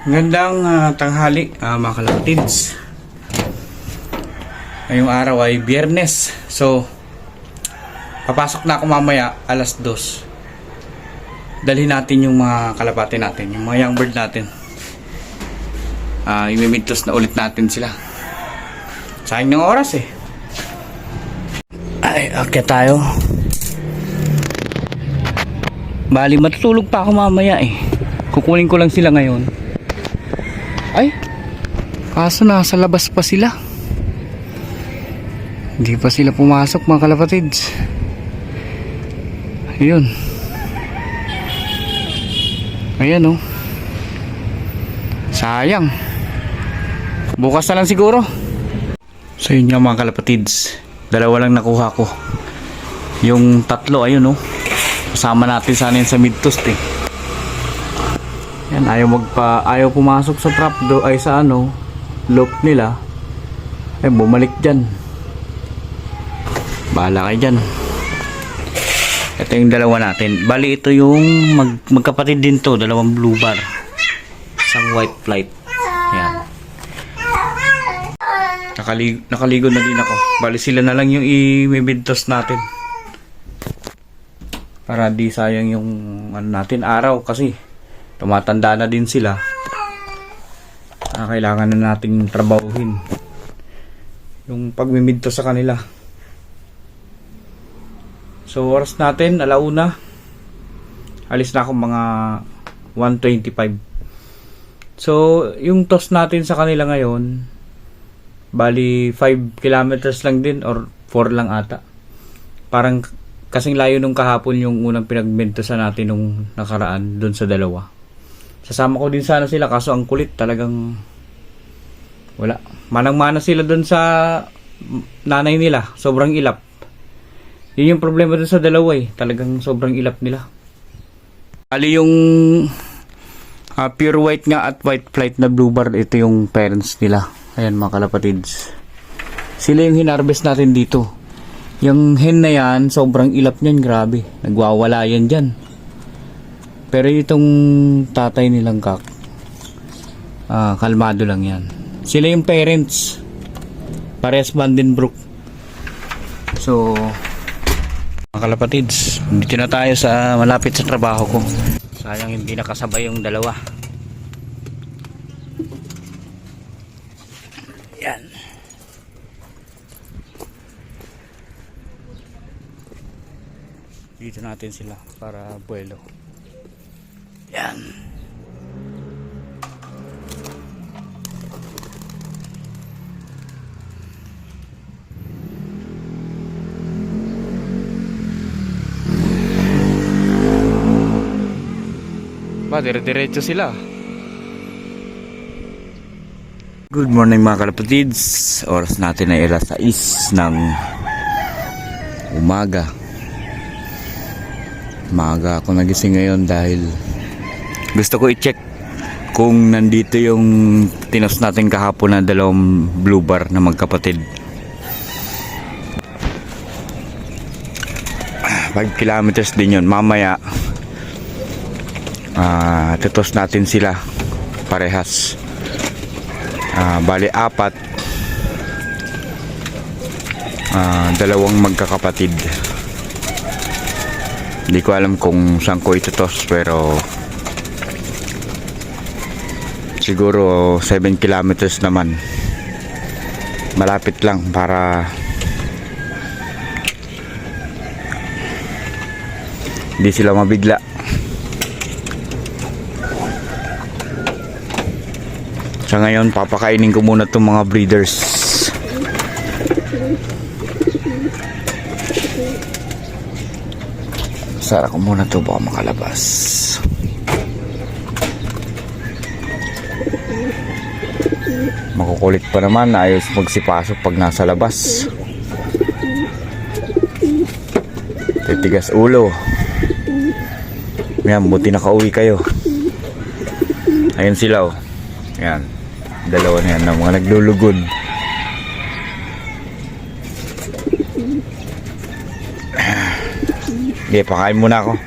Gandang tanghali mga kalapatids. Ngayong araw ay Biyernes. So, papasok na ako mamaya alas 2. Dalhin natin yung mga kalapati natin, yung mga young bird natin. Imimintos na ulit natin sila. Sayang ng oras eh. Ay, okay tayo. Bali, matutulog pa ako mamaya eh. Kukunin ko lang sila ngayon. Ay, kaso nasa labas pa sila. Hindi pa sila pumasok mga kalapatids. Ayun. Ayan oh. Sayang. Bukas na lang siguro. So yun nga mga kalapatids, dalawa lang nakuha ko. Yung tatlo ayun oh. Kasama natin sana yun sa mid-toast eh. Yan, ayaw pumasok sa trap do ay sa loop nila. Ay bumalik diyan. Bahala kayo diyan. Ito yung dalawa natin. Bali ito yung magkapatid din to, dalawang blue bar. Isang white flight. Yan. Nakaligo na din ako. Bali sila na lang yung i-midtoast natin. Para di sayang yung natin araw kasi tumatanda na din sila. Kailangan na nating trabahuhin yung pagmimidto sa kanila. So oras natin alauna. Alis na ako mga 1:25. So yung toss natin sa kanila ngayon, bali 5 kilometers lang din or 4 lang ata. Parang kasing layo nung kahapon yung unang pinagmentosan natin nung nakaraan doon sa dalawa. Sasama ko din sana sila kaso ang kulit talagang wala. Manang-mana sila doon sa nanay nila. Sobrang ilap. Yun yung problema doon sa dalawa eh. Talagang sobrang ilap nila. Ali yung pure white nga at white flight na blue bar, ito yung parents nila. Ayan mga kalapatids. Sila yung hinarvest natin dito. Yung hen na yan, sobrang ilap niyan, grabe. Nagwawala yan dyan. Pero itong tatay nilang kak, kalmado lang yan. Sila yung parents. Parehas Vandenbroek. So, mga kalapatids, dito na tayo sa malapit sa trabaho ko. Sayang hindi nakasabay yung dalawa. Yan. Dito natin sila para buwelo. Yan. Dire-diretso sila. Good morning mga kalapatids. Oras natin ay alas 6 ng umaga. Maaga ako nagising ngayon dahil gusto ko i-check kung nandito yung tinos natin kahapon na dalawang blue bar na magkapatid. 5 kilometers din yun. Mamaya titos natin sila parehas. Bali 4. Dalawang magkakapatid. Hindi ko alam kung saan ko itutos pero siguro 7 kilometers naman. Malapit lang para hindi sila mabigla. Sa ngayon papakainin ko muna itong mga breeders. Sara ko muna ito baka makalabas. Makukulit pa naman, ayos magsipasok pag nasa labas. Titigas ulo. Yan, buti nakauwi kayo. Ayun sila oh. Yan, dalawa na yan na mga naglulugod. Okay, pakain muna ako.